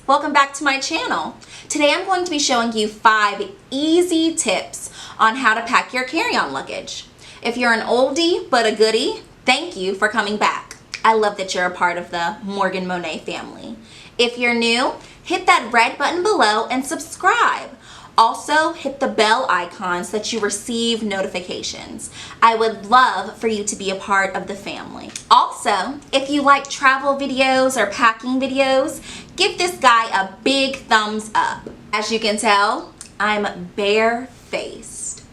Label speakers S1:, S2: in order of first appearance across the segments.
S1: welcome back to my channel. Today I'm going to be showing you 5 easy tips on how to pack your carry-on luggage. If you're an oldie but a goodie, thank you for coming back. I love that you're a part of the Morgan Monet family. If you're new, hit that red button below and subscribe. Also, hit the bell icon so that you receive notifications. I would love for you to be a part of the family. Also, if you like travel videos or packing videos, give this guy a big thumbs up. As you can tell, I'm bare-faced,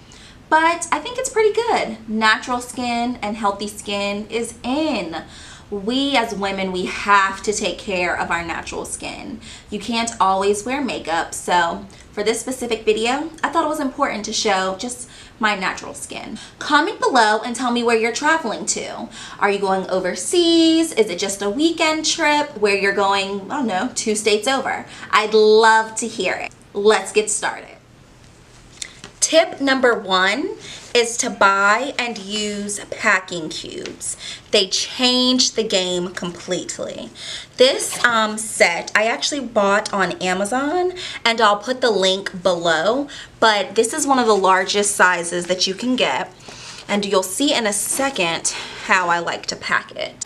S1: but I think it's pretty good. Natural skin and healthy skin is in. We as women, we have to take care of our natural skin. You can't always wear makeup, so for this specific video, I thought it was important to show just my natural skin. Comment below and tell me where you're traveling to. Are you going overseas? Is it just a weekend trip where you're going, I don't know, 2 states over? I'd love to hear it. Let's get started. Tip number 1 is to buy and use packing cubes. They change the game completely. This set I actually bought on Amazon, and I'll put the link below, but this is one of the largest sizes that you can get, and you'll see in a second how I like to pack it.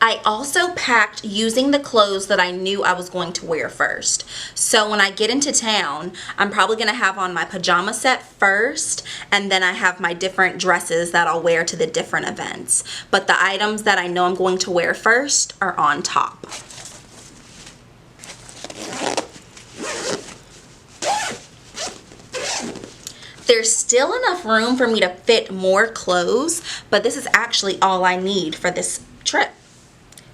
S1: I also packed using the clothes that I knew I was going to wear first. So when I get into town, I'm probably gonna have on my pajama set first, and then I have my different dresses that I'll wear to the different events. But the items that I know I'm going to wear first are on top. There's still enough room for me to fit more clothes, but this is actually all I need for this trip.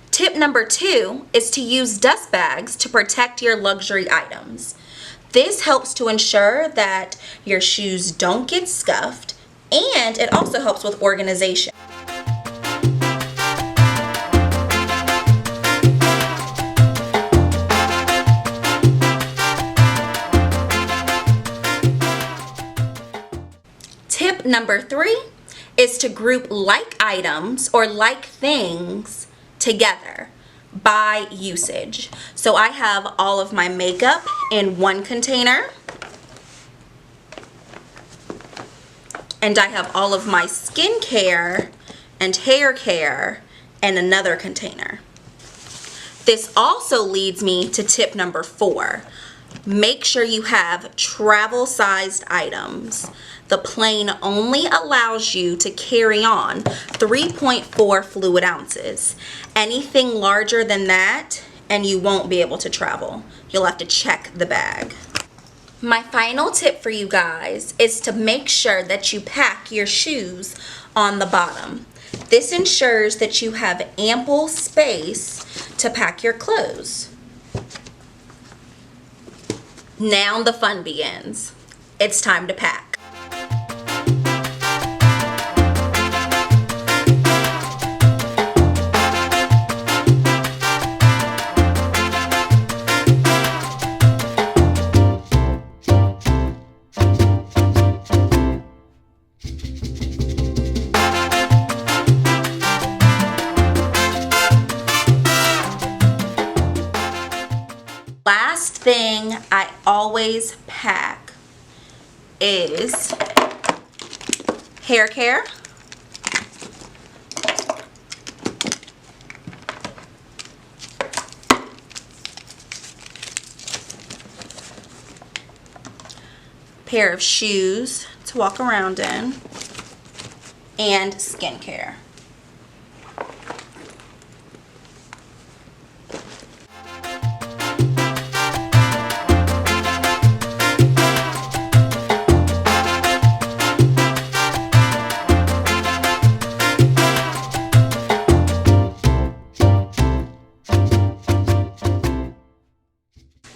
S1: Tip number 2 is to use dust bags to protect your luxury items. This helps to ensure that your shoes don't get scuffed, and it also helps with organization. Tip number 3 is to group like items or like things together by usage. So I have all of my makeup in one container, and I have all of my skincare and hair care in another container. This also leads me to tip number 4. Make sure you have travel-sized items. The plane only allows you to carry on 3.4 fluid ounces. Anything larger than that, and you won't be able to travel. You'll have to check the bag. My final tip for you guys is to make sure that you pack your shoes on the bottom. This ensures that you have ample space to pack your clothes. Now the fun begins. It's time to pack. Last thing I always pack is hair care, pair of shoes to walk around in, and skincare.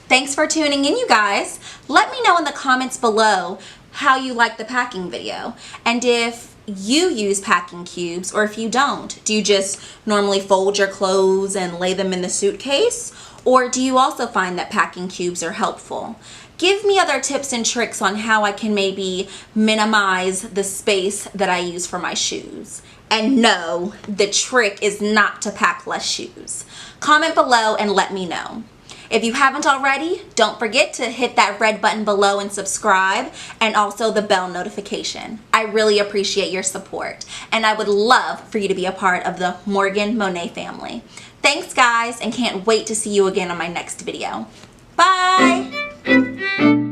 S1: Thanks for tuning in, you guys. Let me know in the comments below how you like the packing video, and if you use packing cubes or if you don't. Do you just normally fold your clothes and lay them in the suitcase, Or do you also find that packing cubes are helpful? Give me other tips and tricks on how I can maybe minimize the space that I use for my shoes. And no, the trick is not to pack less shoes. Comment below and let me know. If you haven't already, don't forget to hit that red button below and subscribe, and also the bell notification. I really appreciate your support, and I would love for you to be a part of the Morgan Monet family. Thanks guys, and can't wait to see you again on my next video. Bye!